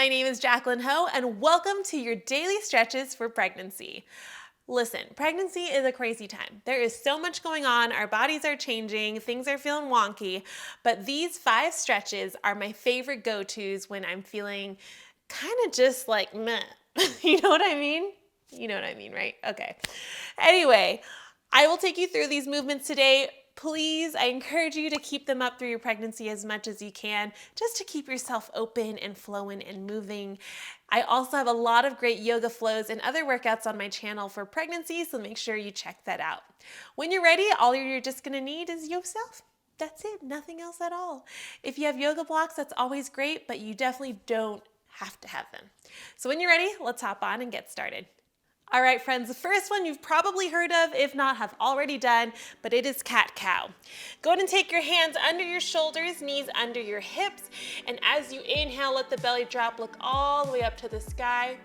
My name is Jackelyn Ho, and welcome to your daily stretches for pregnancy. Listen, pregnancy is a crazy time. There is so much going on. Our bodies are changing. Things are feeling wonky. But these 5 stretches are my favorite go-tos when I'm feeling kind of just like meh. You know what I mean? You know what I mean, right? Okay. Anyway, I will take you through these movements today. Please, I encourage you to keep them up through your pregnancy as much as you can, just to keep yourself open and flowing and moving. I also have a lot of great yoga flows and other workouts on my channel for pregnancy, so make sure you check that out. When you're ready, all you're just gonna need is yourself. That's it, nothing else at all. If you have yoga blocks, that's always great, but you definitely don't have to have them. So when you're ready, let's hop on and get started. All right, friends, the first one you've probably heard of, if not have already done, but it is cat-cow. Go ahead and take your hands under your shoulders, knees under your hips, and as you inhale, let the belly drop, look all the way up to the sky,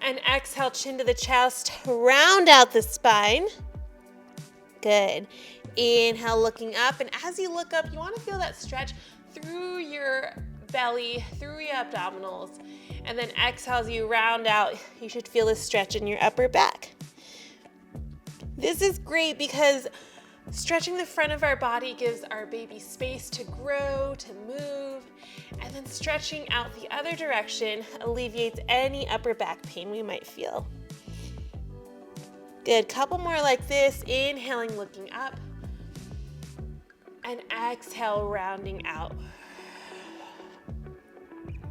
and exhale, chin to the chest, round out the spine. Good. Inhale, looking up, and as you look up, you want to feel that stretch through your belly, through your abdominals, and then exhale as you round out. You should feel a stretch in your upper back. This is great because stretching the front of our body gives our baby space to grow, to move, and then stretching out the other direction alleviates any upper back pain we might feel. Good, couple more like this, inhaling, looking up, and exhale, rounding out.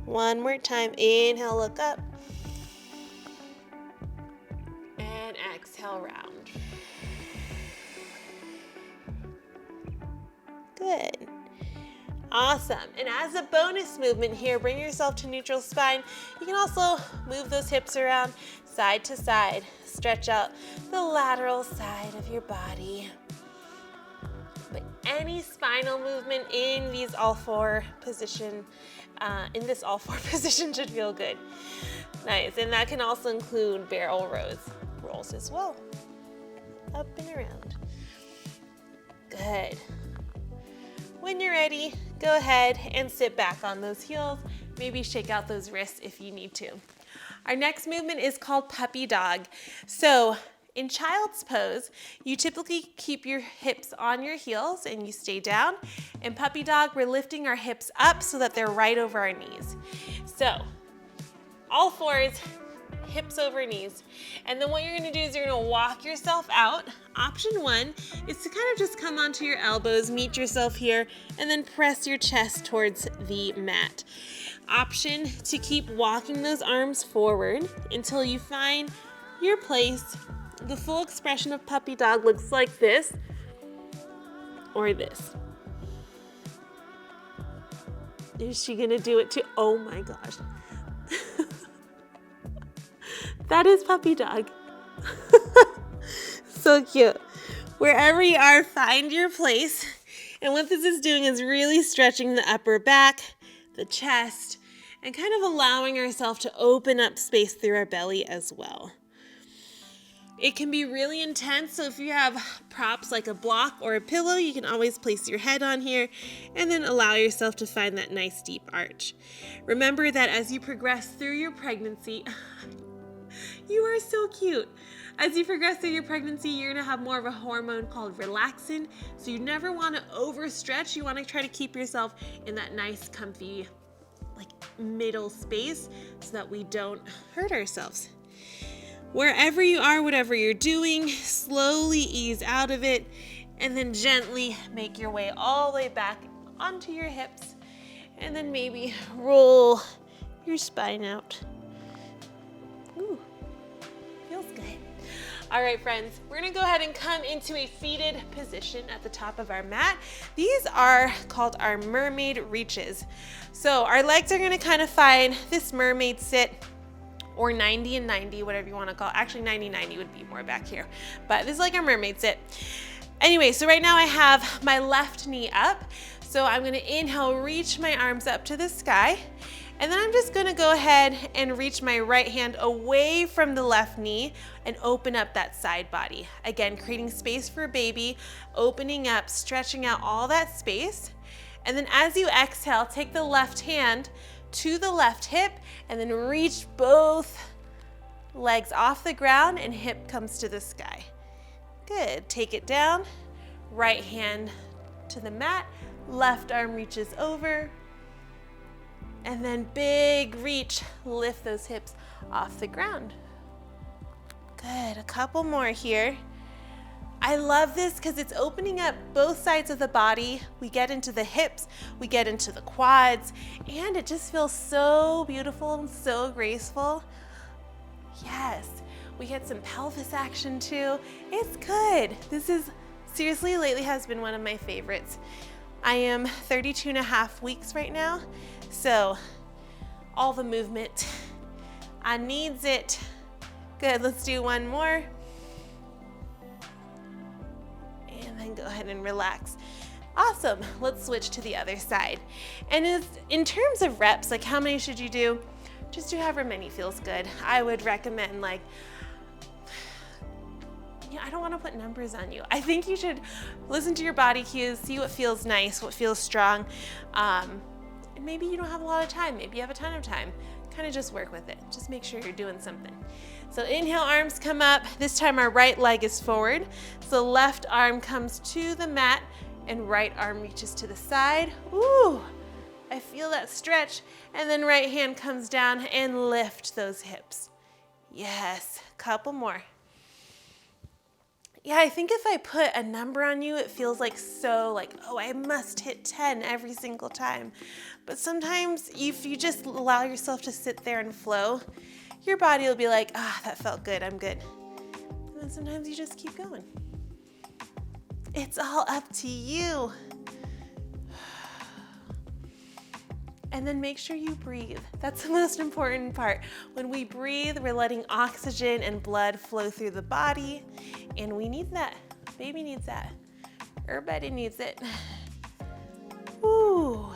One more time, inhale, look up, and exhale, round. Good. Awesome. And as a bonus movement here, bring yourself to neutral spine. You can also move those hips around side to side. Stretch out the lateral side of your body. But any spinal movement in these all four position should feel good. Nice, and that can also include barrel rolls as well. Up and around. Good. When you're ready, go ahead and sit back on those heels. Maybe shake out those wrists if you need to. Our next movement is called puppy dog. So in child's pose, you typically keep your hips on your heels and you stay down. In puppy dog, we're lifting our hips up so that they're right over our knees. So, all fours, hips over knees. And then what you're gonna do is you're gonna walk yourself out. Option 1 is to kind of just come onto your elbows, meet yourself here, and then press your chest towards the mat. Option to keep walking those arms forward until you find your place. The full expression of puppy dog looks like this or this. Is she gonna do it too? Oh my gosh. That is puppy dog. So cute. Wherever you are, find your place. And what this is doing is really stretching the upper back, the chest, and kind of allowing ourselves to open up space through our belly as well. It can be really intense, so if you have props like a block or a pillow, you can always place your head on here and then allow yourself to find that nice deep arch. Remember that as you progress through your pregnancy, you are so cute. As you progress through your pregnancy, you're gonna have more of a hormone called relaxin, so you never wanna overstretch. You wanna try to keep yourself in that nice, comfy, like middle space so that we don't hurt ourselves. Wherever you are, whatever you're doing, slowly ease out of it and then gently make your way all the way back onto your hips and then maybe roll your spine out. Ooh, feels good. All right, friends, we're gonna go ahead and come into a seated position at the top of our mat. These are called our mermaid reaches. So our legs are gonna kind of find this mermaid sit, or 90 and 90, whatever you wanna call it. Actually, 90-90 would be more back here, but this is like a mermaid sit. Anyway, so right now I have my left knee up. So I'm gonna inhale, reach my arms up to the sky, and then I'm just gonna go ahead and reach my right hand away from the left knee and open up that side body. Again, creating space for baby, opening up, stretching out all that space. And then as you exhale, take the left hand, to the left hip, and then reach both legs off the ground and hip comes to the sky. Good, take it down, right hand to the mat, left arm reaches over, and then big reach, lift those hips off the ground. Good, a couple more here. I love this because it's opening up both sides of the body. We get into the hips, we get into the quads, and it just feels so beautiful and so graceful. Yes, we get some pelvis action too. It's good. This is seriously, lately has been one of my favorites. I am 32.5 weeks right now, so all the movement, I needs it. Good, let's do one more. And then go ahead and relax. Awesome, let's switch to the other side. And in terms of reps, like how many should you do? Just do however many feels good. I would recommend like, I don't want to put numbers on you. I think you should listen to your body cues, see what feels nice, what feels strong. And maybe you don't have a lot of time, maybe you have a ton of time. Kind of just work with it. Just make sure you're doing something. So inhale, arms come up. This time our right leg is forward. So left arm comes to the mat and right arm reaches to the side. Ooh, I feel that stretch. And then right hand comes down and lift those hips. Yes, couple more. Yeah, I think if I put a number on you, it feels like so like, oh, I must hit 10 every single time. But sometimes if you just allow yourself to sit there and flow, your body will be like, ah, that felt good, I'm good. And then sometimes you just keep going. It's all up to you. And then make sure you breathe. That's the most important part. When we breathe, we're letting oxygen and blood flow through the body, and we need that. Baby needs that. Everybody needs it. Ooh.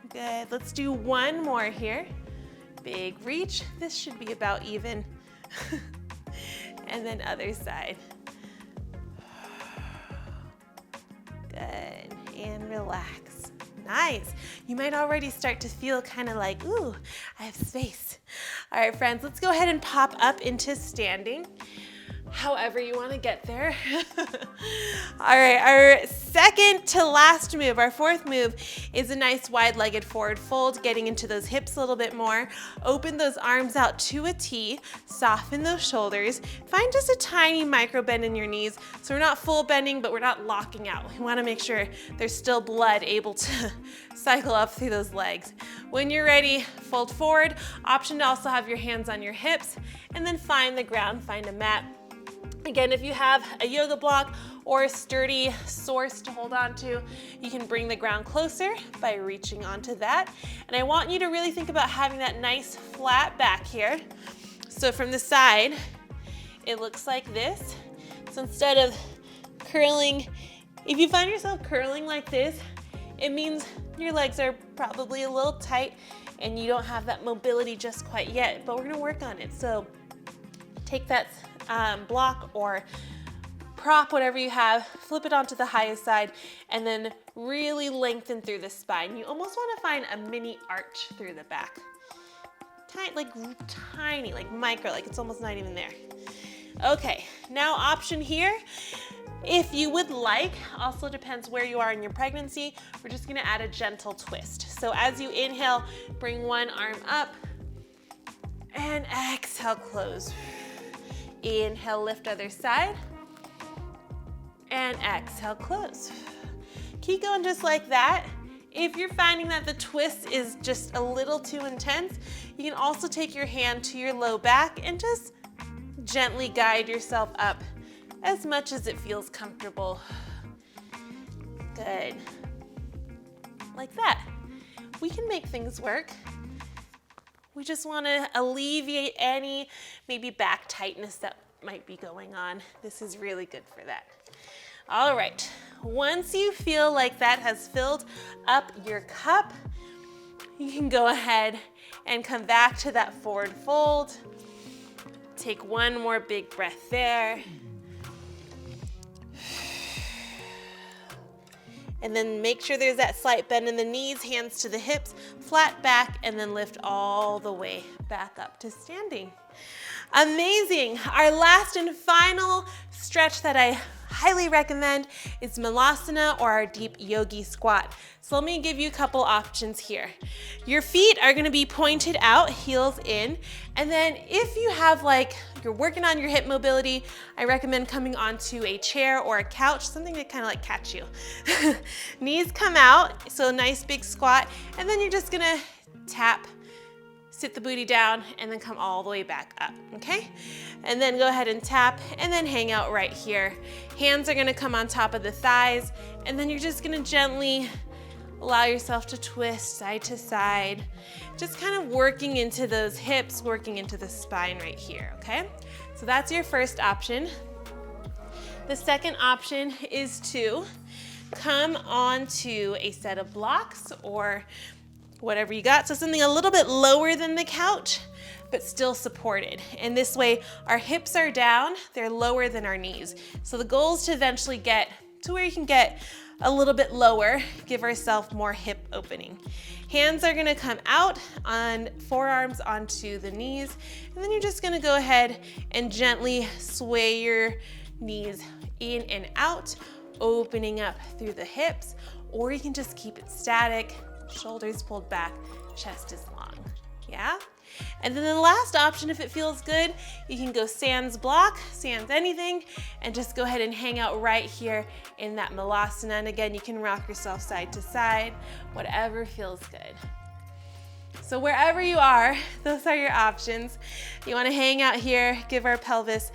Good, let's do one more here. Big reach, this should be about even. And then other side. Good, and relax. Nice. You might already start to feel kind of like, ooh, I have space. All right, friends, let's go ahead and pop up into standing. However you want to get there. All right, our second to last move, our fourth move, is a nice wide-legged forward fold, getting into those hips a little bit more. Open those arms out to a T, soften those shoulders. Find just a tiny micro bend in your knees, so we're not full bending, but we're not locking out. We want to make sure there's still blood able to cycle up through those legs. When you're ready, fold forward. Option to also have your hands on your hips, and then find the ground, find a mat. Again, if you have a yoga block or a sturdy source to hold on to, you can bring the ground closer by reaching onto that. And I want you to really think about having that nice flat back here. So from the side, it looks like this. So instead of curling, if you find yourself curling like this, it means your legs are probably a little tight and you don't have that mobility just quite yet, but we're gonna work on it. So take that block or prop, whatever you have, flip it onto the highest side, and then really lengthen through the spine. You almost want to find a mini arch through the back. Tiny, like micro, like it's almost not even there. Okay, now option here, if you would like, also depends where you are in your pregnancy, we're just gonna add a gentle twist. So as you inhale, bring one arm up, and exhale, close. Inhale, lift other side, and exhale, close. Keep going just like that. If you're finding that the twist is just a little too intense, you can also take your hand to your low back and just gently guide yourself up as much as it feels comfortable. Good. Like that. We can make things work. We just want to alleviate any maybe back tightness that might be going on. This is really good for that. All right, once you feel like that has filled up your cup, you can go ahead and come back to that forward fold. Take one more big breath there. And then make sure there's that slight bend in the knees, hands to the hips, flat back, and then lift all the way back up to standing. Amazing. Our last and final stretch that I highly recommend is Malasana, or our deep yogi squat. So let me give you a couple options here. Your feet are gonna be pointed out, heels in, and then if you have you're working on your hip mobility, I recommend coming onto a chair or a couch, something to kind of catch you. Knees come out, so a nice big squat, and then you're just gonna tap, sit the booty down, and then come all the way back up, okay? And then go ahead and tap, and then hang out right here. Hands are gonna come on top of the thighs, and then you're just gonna gently allow yourself to twist side to side, just kind of working into those hips, working into the spine right here, okay? So that's your first option. The second option is to come onto a set of blocks or whatever you got. So something a little bit lower than the couch, but still supported. And this way, our hips are down, they're lower than our knees. So the goal is to eventually get to where you can get a little bit lower, give ourselves more hip opening. Hands are gonna come out on forearms onto the knees, and then you're just gonna go ahead and gently sway your knees in and out, opening up through the hips, or you can just keep it static, shoulders pulled back, chest is long, yeah? And then the last option, if it feels good, you can go sans block, sans anything, and just go ahead and hang out right here in that Malasana. And again, you can rock yourself side to side, whatever feels good. So wherever you are, those are your options. You wanna hang out here, give our pelvis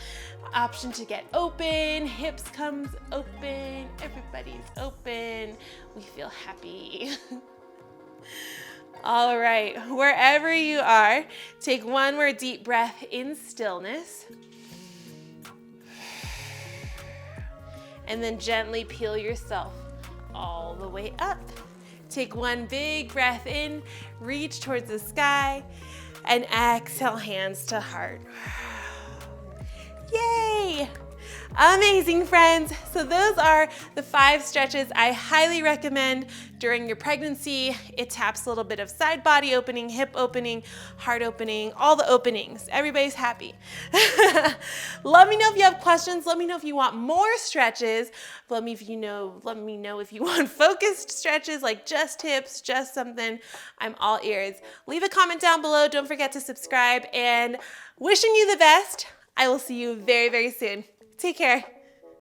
option to get open, hips comes open, everybody's open, we feel happy. All right, wherever you are, take one more deep breath in stillness. And then gently peel yourself all the way up. Take one big breath in, reach towards the sky, and exhale, hands to heart. Yay! Amazing, friends. So those are the 5 stretches I highly recommend during your pregnancy. It taps a little bit of side body opening, hip opening, heart opening, all the openings. Everybody's happy. Let me know if you have questions. Let me know if you want more stretches. Let me know if you want focused stretches, like just hips, just something. I'm all ears. Leave a comment down below. Don't forget to subscribe, and wishing you the best. I will see you very, very soon. Take care.